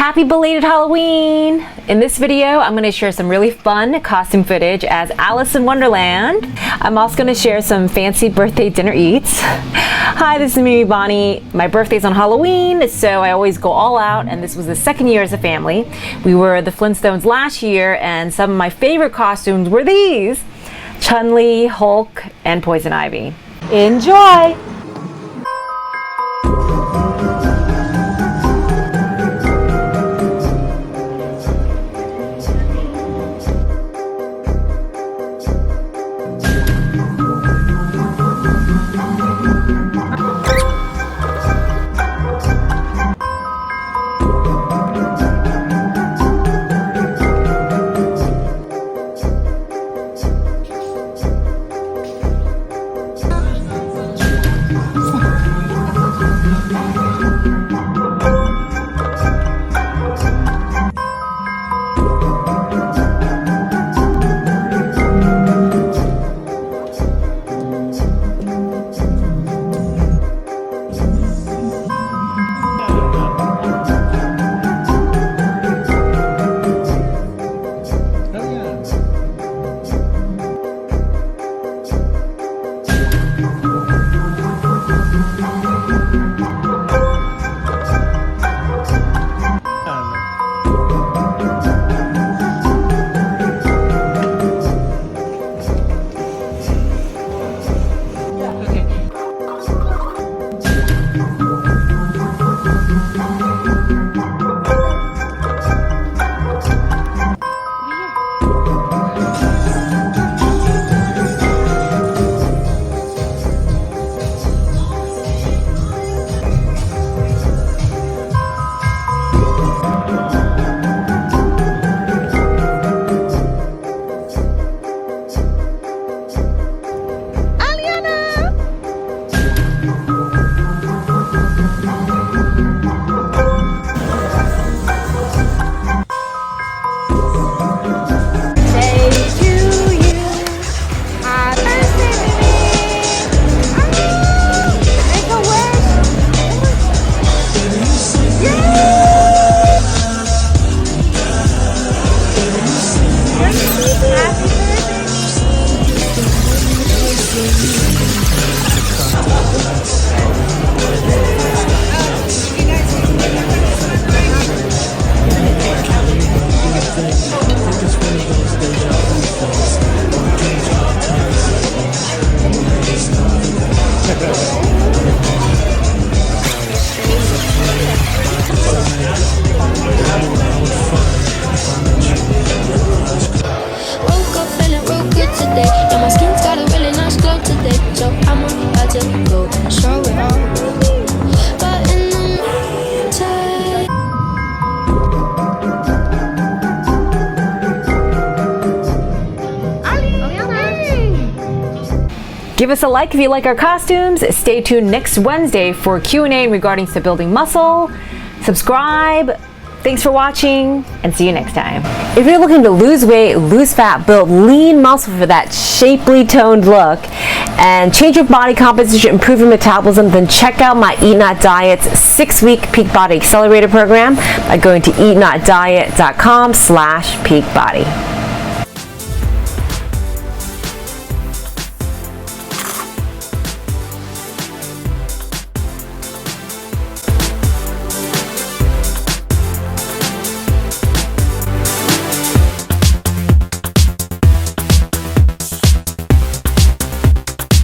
Happy belated Halloween! In this video, I'm going to share some really fun costume footage as Alice in Wonderland. I'm also going to share some fancy birthday dinner eats. Hi, this is me, Bonnie. My birthday's on Halloween, so I always go all out, and this was the second year as a family. We were the Flintstones last year, and some of my favorite costumes were these: Chun-Li, Hulk, and Poison Ivy. Enjoy! Give us a like if you like our costumes. Stay tuned next Wednesday for Q&A regarding to building muscle. Subscribe. Thanks for watching, and see you next time. If you're looking to lose weight, lose fat, build lean muscle for that shapely toned look, and change your body composition, improve your metabolism, then check out my Eat Not Diet's 6-week Peak Body Accelerator program by going to eatnotdiet.com/peakbody.